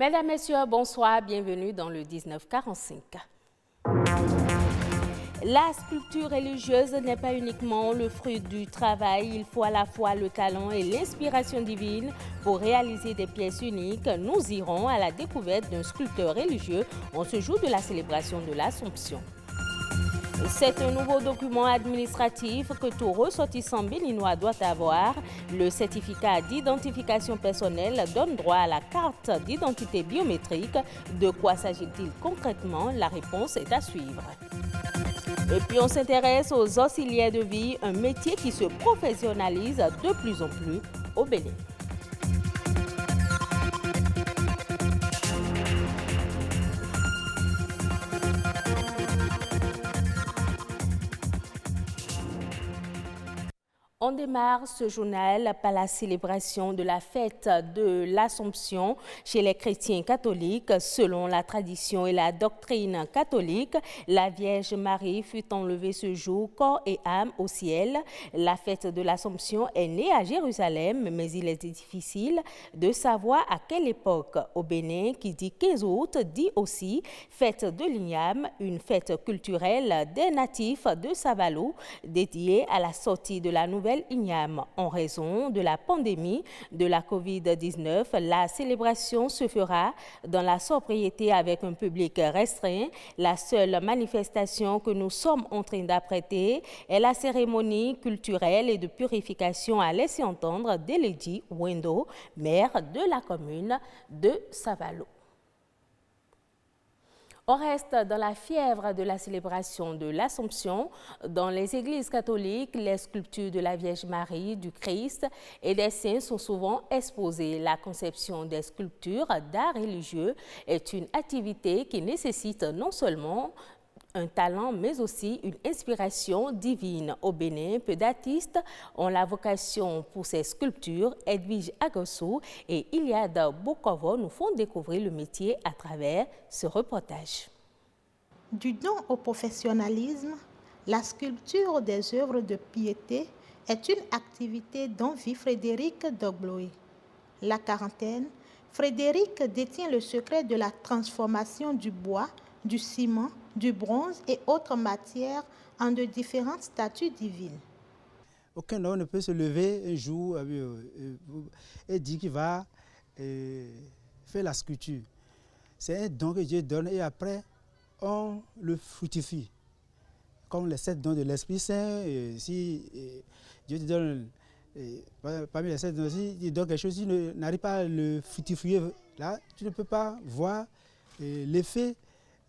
Mesdames, Messieurs, bonsoir, bienvenue dans le 1945. La sculpture religieuse n'est pas uniquement le fruit du travail, il faut à la fois le talent et l'inspiration divine pour réaliser des pièces uniques. Nous irons à la découverte d'un sculpteur religieux en ce jour de la célébration de l'Assomption. C'est un nouveau document administratif que tout ressortissant béninois doit avoir. Le certificat d'identification personnelle donne droit à la carte d'identité biométrique. De quoi s'agit-il concrètement? La réponse est à suivre. Et puis on s'intéresse aux auxiliaires de vie, un métier qui se professionnalise de plus en plus au Bénin. On démarre ce journal par la célébration de la fête de l'Assomption chez les chrétiens catholiques. Selon la tradition et la doctrine catholique, la Vierge Marie fut enlevée ce jour, corps et âme, au ciel. La fête de l'Assomption est née à Jérusalem, mais il est difficile de savoir à quelle époque. Au Bénin, qui dit 15 août, dit aussi fête de l'Igname, une fête culturelle des natifs de Savalou, dédiée à la sortie de la nouvelle Igname. En raison de la pandémie de la COVID-19, la célébration se fera dans la sobriété avec un public restreint. La seule manifestation que nous sommes en train d'apprêter est la cérémonie culturelle et de purification, à laisser entendre Deledi Wendo, maire de la commune de Savalou. On reste dans la fièvre de la célébration de l'Assomption. Dans les églises catholiques, les sculptures de la Vierge Marie, du Christ et des saints sont souvent exposées. La conception des sculptures d'art religieux est une activité qui nécessite non seulement un talent, mais aussi une inspiration divine. Au Bénin, peu d'artistes ont la vocation pour ces sculptures. Edwige Agossou et Iliad Bokovo nous font découvrir le métier à travers ce reportage. Du don au professionnalisme, la sculpture des œuvres de piété est une activité dont vit Frédéric Dogloé. La quarantaine, Frédéric détient le secret de la transformation du bois, du ciment, du bronze et autres matières en de différentes statues divines. Aucun homme ne peut se lever un jour et dire qu'il va faire la sculpture. C'est un don que Dieu donne et après on le fructifie. Comme les 7 dons de l'Esprit Saint, si Dieu te donne, parmi les 7 dons, si il donne quelque chose, si tu n'arrives pas à le fructifier, là, tu ne peux pas voir l'effet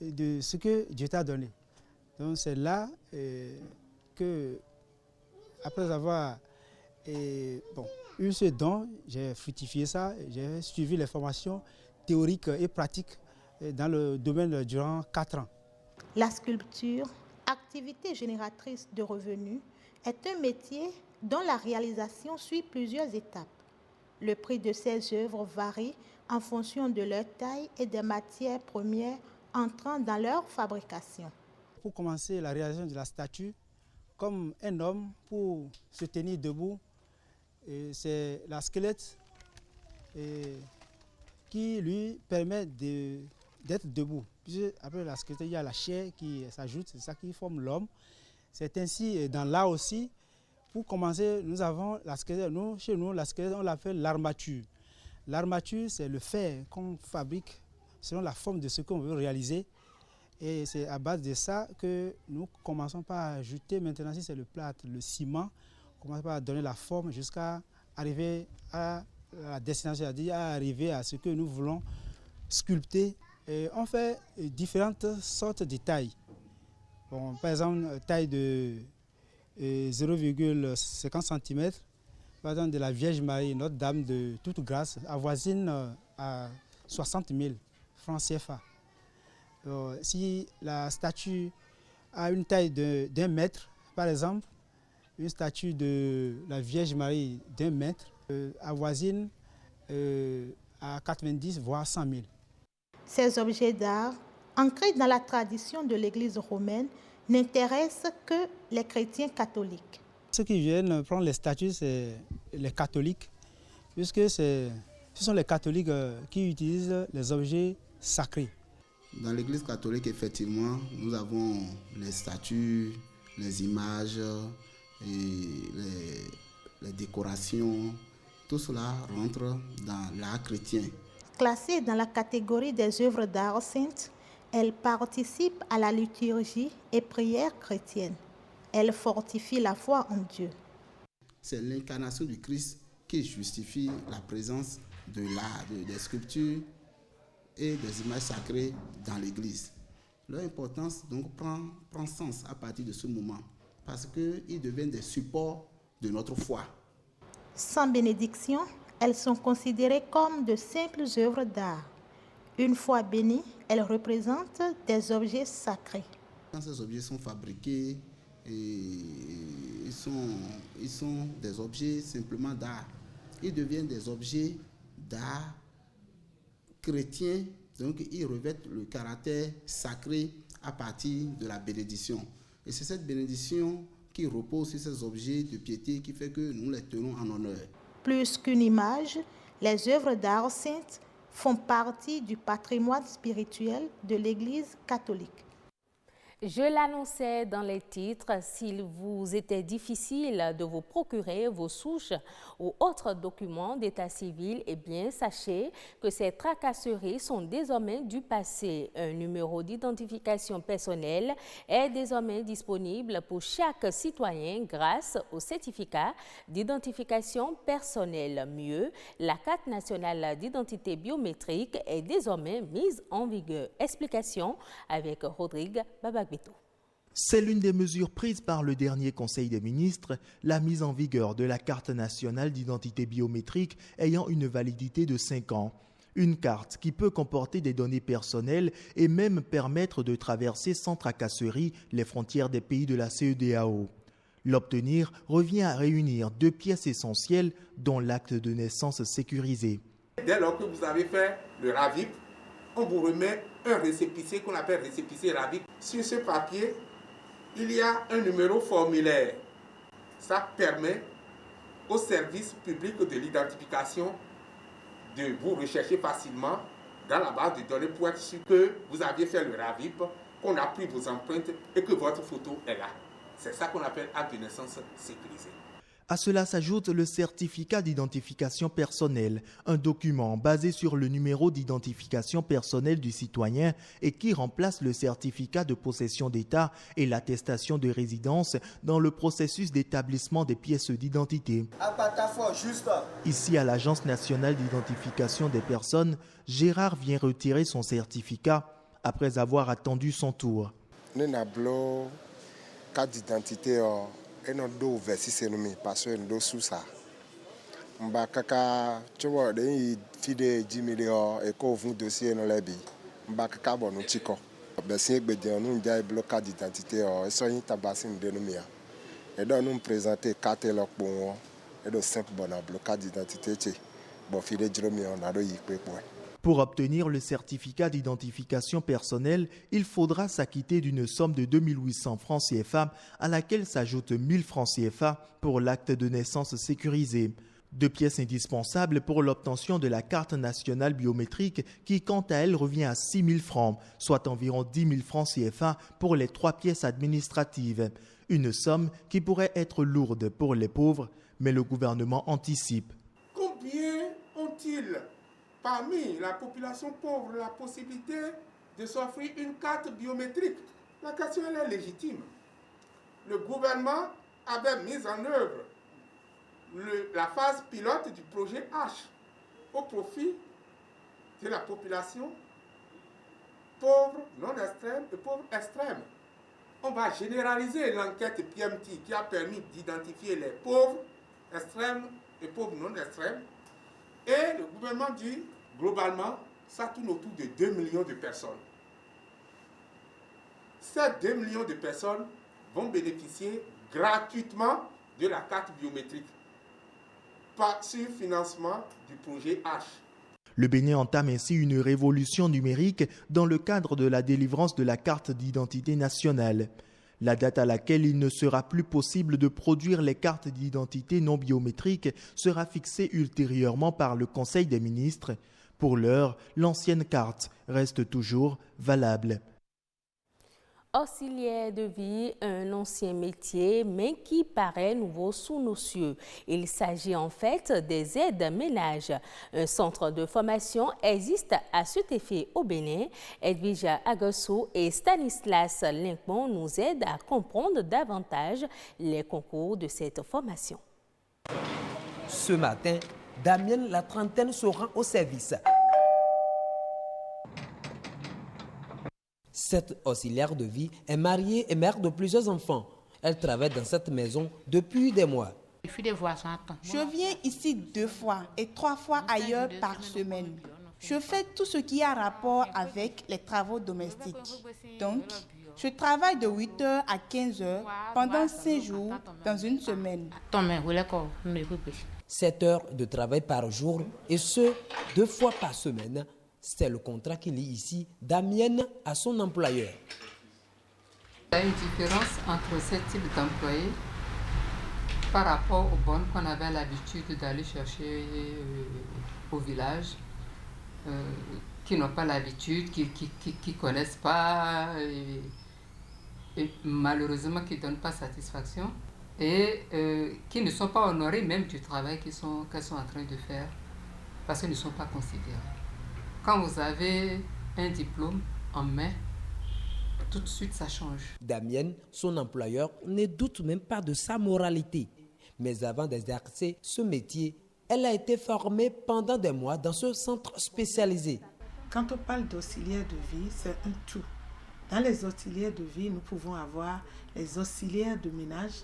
de ce que Dieu t'a donné. Donc c'est là que, après avoir eu ce don, j'ai fructifié ça, j'ai suivi les formations théoriques et pratiques dans le domaine durant 4 ans. La sculpture, activité génératrice de revenus, est un métier dont la réalisation suit plusieurs étapes. Le prix de ces œuvres varie en fonction de leur taille et des matières premières entrant dans leur fabrication. Pour commencer la réalisation de la statue, comme un homme pour se tenir debout, c'est la squelette qui lui permet d'être debout. Puis après la squelette, il y a la chair qui s'ajoute, c'est ça qui forme l'homme. C'est ainsi dans l'art aussi. Pour commencer, nous avons la squelette. Chez nous, la squelette, on l'appelle l'armature. L'armature, c'est le fer qu'on fabrique selon la forme de ce qu'on veut réaliser. Et c'est à base de ça que nous commençons par ajouter, maintenant si c'est le plâtre, le ciment, on commence par donner la forme jusqu'à arriver à la destination, c'est-à-dire à arriver à ce que nous voulons sculpter. Et on fait différentes sortes de tailles. Bon, par exemple, taille de 0,50 cm, par exemple de la Vierge Marie, Notre-Dame de toute grâce, avoisine à 60 000 francs CFA. Si la statue a une taille d'1 mètre, par exemple, une statue de la Vierge Marie d'1 mètre avoisine à 90 voire 100 000. Ces objets d'art, ancrés dans la tradition de l'Église romaine, n'intéressent que les chrétiens catholiques. Ceux qui viennent prendre les statues, c'est les catholiques, puisque c'est Ce sont les catholiques qui utilisent les objets sacrés. Dans l'Église catholique, effectivement, nous avons les statues, les images, et les décorations. Tout cela rentre dans l'art chrétien. Classée dans la catégorie des œuvres d'art saintes, elle participe à la liturgie et prière chrétienne. Elle fortifie la foi en Dieu. C'est l'incarnation du Christ qui justifie la présence de l'art, des sculptures et des images sacrées dans l'Église. Leur importance donc prend sens à partir de ce moment parce qu'ils deviennent des supports de notre foi. Sans bénédiction, elles sont considérées comme de simples œuvres d'art. Une fois bénies, elles représentent des objets sacrés. Quand ces objets sont fabriqués, ils sont des objets simplement d'art. Ils deviennent des objets d'art chrétiens, donc ils revêtent le caractère sacré à partir de la bénédiction. Et c'est cette bénédiction qui repose sur ces objets de piété qui fait que nous les tenons en honneur. Plus qu'une image, les œuvres d'art saintes font partie du patrimoine spirituel de l'Église catholique. Je l'annonçais dans les titres, s'il vous était difficile de vous procurer vos souches ou autres documents d'état civil, eh bien, sachez que ces tracasseries sont désormais du passé. Un numéro d'identification personnelle est désormais disponible pour chaque citoyen grâce au certificat d'identification personnelle. Mieux, la carte nationale d'identité biométrique est désormais mise en vigueur. Explication avec Rodrigue Babagbeto. C'est l'une des mesures prises par le dernier Conseil des ministres, la mise en vigueur de la carte nationale d'identité biométrique ayant une validité de 5 ans. Une carte qui peut comporter des données personnelles et même permettre de traverser sans tracasserie les frontières des pays de la CEDEAO. L'obtenir revient à réunir 2 pièces essentielles dont l'acte de naissance sécurisé. Dès lors que vous avez fait le RAVIP, on vous remet un récépissé qu'on appelle récépissé RAVIP. Sur ce papier, il y a un numéro formulaire. Ça permet au service public de l'identification de vous rechercher facilement dans la base de données pour être sûr que vous aviez fait le RAVIP, qu'on a pris vos empreintes et que votre photo est là. C'est ça qu'on appelle acte de naissance sécurisé. À cela s'ajoute le certificat d'identification personnelle, un document basé sur le numéro d'identification personnelle du citoyen et qui remplace le certificat de possession d'État et l'attestation de résidence dans le processus d'établissement des pièces d'identité. Ici, à l'Agence nationale d'identification des personnes, Gérard vient retirer son certificat après avoir attendu son tour. Nous avons carte d'identité. Et non do versi senumi parce que nous sous ça. Mba kaka chobo de fide jimilio e ko fun dossier no lebi. Mba kaka bonu chiko. Bersi gbede onu nja bloc d'identité o so yin tabasin de numia. Et donc nous présenter carte lokpo won et do simple bona bloc d'identité che. Bon fide jromi on a do yikpe po. Pour obtenir le certificat d'identification personnelle, il faudra s'acquitter d'une somme de 2800 francs CFA à laquelle s'ajoutent 1000 francs CFA pour l'acte de naissance sécurisé. 2 pièces indispensables pour l'obtention de la carte nationale biométrique qui, quant à elle, revient à 6 000 francs, soit environ 10 000 francs CFA pour les 3 pièces administratives. Une somme qui pourrait être lourde pour les pauvres, mais le gouvernement anticipe. Combien ont-ils parmi la population pauvre la possibilité de s'offrir une carte biométrique? La question elle est légitime. Le gouvernement avait mis en œuvre la phase pilote du projet H au profit de la population pauvre, non extrême et pauvre extrême. On va généraliser l'enquête PMT qui a permis d'identifier les pauvres extrêmes et pauvres non extrêmes. Et le gouvernement dit, globalement, ça tourne autour de 2 millions de personnes. Ces 2 millions de personnes vont bénéficier gratuitement de la carte biométrique, pas sur financement du projet H. Le Bénin entame ainsi une révolution numérique dans le cadre de la délivrance de la carte d'identité nationale. La date à laquelle il ne sera plus possible de produire les cartes d'identité non biométriques sera fixée ultérieurement par le Conseil des ministres. Pour l'heure, l'ancienne carte reste toujours valable. Auxiliaire de vie, un ancien métier, mais qui paraît nouveau sous nos cieux. Il s'agit en fait des aides-ménages. Un centre de formation existe à cet effet au Bénin. Edwige Agasso et Stanislas Linkmon nous aident à comprendre davantage les concours de cette formation. Ce matin, Damien, la trentaine, se rend au service. Cette auxiliaire de vie est mariée et mère de plusieurs enfants. Elle travaille dans cette maison depuis des mois. Je viens ici 2 fois et 3 fois ailleurs par semaine. Je fais tout ce qui a rapport avec les travaux domestiques. Donc, je travaille de 8h à 15h pendant 5 jours dans une semaine. 7 heures de travail par jour et ce, 2 fois par semaine. C'est le contrat qui lie ici Damien à son employeur. Il y a une différence entre ce type d'employés par rapport aux bonnes qu'on avait l'habitude d'aller chercher au village, qui n'ont pas l'habitude, qui ne connaissent pas et malheureusement qui ne donnent pas satisfaction et qui ne sont pas honorés même du travail qu'elles sont en train de faire parce qu'ils ne sont pas considérés. Quand vous avez un diplôme en main, tout de suite ça change. Damien, son employeur, ne doute même pas de sa moralité. Mais avant d'exercer ce métier, elle a été formée pendant des mois dans ce centre spécialisé. Quand on parle d'auxiliaires de vie, c'est un tout. Dans les auxiliaires de vie, nous pouvons avoir les auxiliaires de ménage,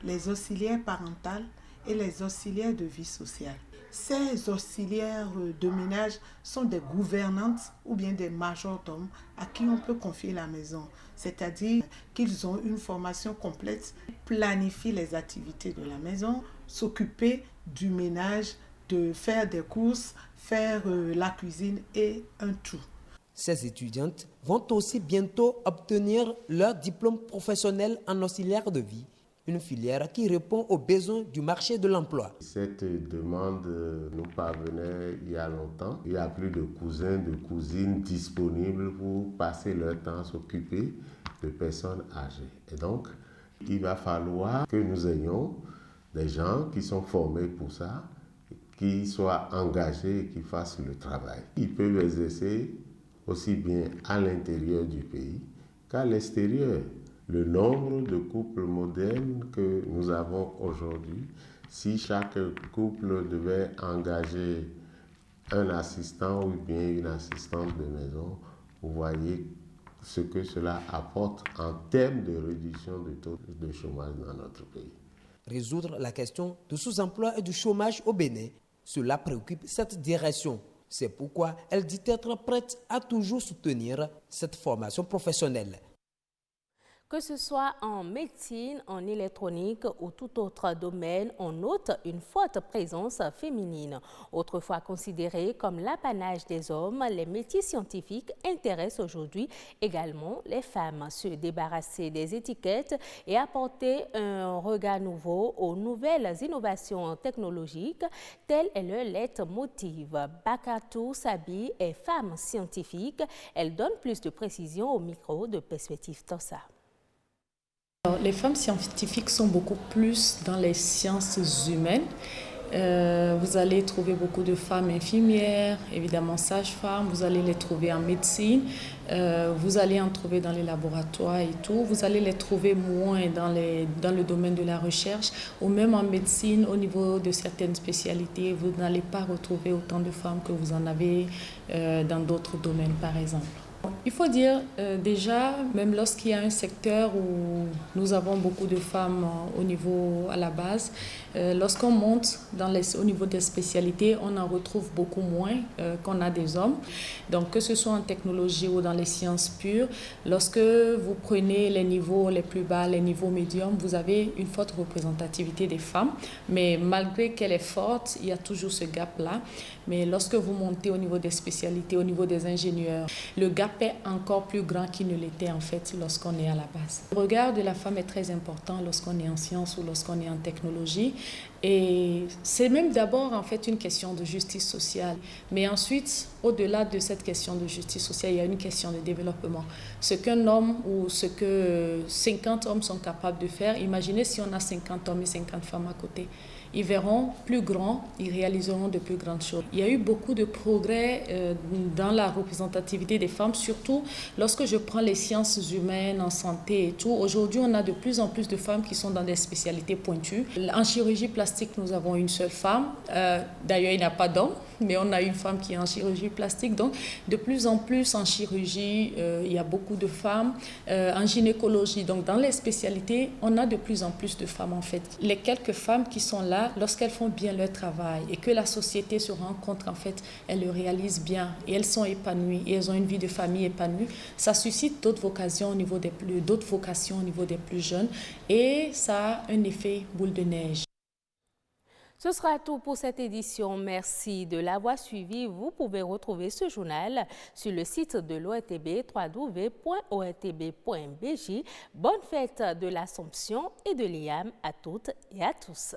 les auxiliaires parentales et les auxiliaires de vie sociale. Ces auxiliaires de ménage sont des gouvernantes ou bien des majordomes à qui on peut confier la maison. C'est-à-dire qu'ils ont une formation complète, planifient les activités de la maison, s'occuper du ménage, de faire des courses, faire la cuisine et un tout. Ces étudiantes vont aussi bientôt obtenir leur diplôme professionnel en auxiliaire de vie. Une filière qui répond aux besoins du marché de l'emploi. Cette demande nous parvenait il y a longtemps. Il y a plus de cousins, de cousines disponibles pour passer leur temps à s'occuper de personnes âgées. Et donc, il va falloir que nous ayons des gens qui sont formés pour ça, qui soient engagés et qui fassent le travail. Ils peuvent exercer aussi bien à l'intérieur du pays qu'à l'extérieur. Le nombre de couples modernes que nous avons aujourd'hui, si chaque couple devait engager un assistant ou bien une assistante de maison, vous voyez ce que cela apporte en termes de réduction du taux de chômage dans notre pays. Résoudre la question du sous-emploi et du chômage au Bénin, cela préoccupe cette direction. C'est pourquoi elle dit être prête à toujours soutenir cette formation professionnelle. Que ce soit en médecine, en électronique ou tout autre domaine, on note une forte présence féminine. Autrefois considérés comme l'apanage des hommes, les métiers scientifiques intéressent aujourd'hui également les femmes. Se débarrasser des étiquettes et apporter un regard nouveau aux nouvelles innovations technologiques, tel est le leitmotiv. Bakatou Sabi est femme scientifique. Elle donne plus de précisions au micro de Perspective Tossa. Les femmes scientifiques sont beaucoup plus dans les sciences humaines. Vous allez trouver beaucoup de femmes infirmières, évidemment sages-femmes, vous allez les trouver en médecine, vous allez en trouver dans les laboratoires et tout. Vous allez les trouver moins dans le domaine de la recherche ou même en médecine au niveau de certaines spécialités. Vous n'allez pas retrouver autant de femmes que vous en avez dans d'autres domaines par exemple. Il faut dire déjà, même lorsqu'il y a un secteur où nous avons beaucoup de femmes au niveau à la base, lorsqu'on monte au niveau des spécialités, on en retrouve beaucoup moins qu'on a des hommes. Donc que ce soit en technologie ou dans les sciences pures, lorsque vous prenez les niveaux les plus bas, les niveaux médiums, vous avez une forte représentativité des femmes. Mais malgré qu'elle est forte, il y a toujours ce gap-là. Mais lorsque vous montez au niveau des spécialités, au niveau des ingénieurs, le gap est encore plus grand qu'il ne l'était en fait lorsqu'on est à la base. Le regard de la femme est très important lorsqu'on est en sciences ou lorsqu'on est en technologie. Et c'est même d'abord en fait une question de justice sociale. Mais ensuite, au-delà de cette question de justice sociale, il y a une question de développement. Ce qu'un homme ou ce que 50 hommes sont capables de faire, imaginez si on a 50 hommes et 50 femmes à côté. Ils verront plus grand, ils réaliseront de plus grandes choses. Il y a eu beaucoup de progrès dans la représentativité des femmes, surtout lorsque je prends les sciences humaines, en santé et tout. Aujourd'hui, on a de plus en plus de femmes qui sont dans des spécialités pointues. En chirurgie plastique, nous avons une seule femme. D'ailleurs, il n'y a pas d'homme, mais on a une femme qui est en chirurgie plastique. Donc, de plus en plus en chirurgie, il y a beaucoup de femmes. En gynécologie, donc dans les spécialités, on a de plus en plus de femmes en fait. Les quelques femmes qui sont là, lorsqu'elles font bien leur travail et que la société se rend compte qu'en fait, elles le réalisent bien et elles sont épanouies et elles ont une vie de famille épanouie, ça suscite d'autres vocations au niveau des plus jeunes et ça a un effet boule de neige. Ce sera tout pour cette édition. Merci de l'avoir suivi. Vous pouvez retrouver ce journal sur le site de l'ORTB, www.ortb.bj. Bonne fête de l'Assomption et de l'IAM à toutes et à tous.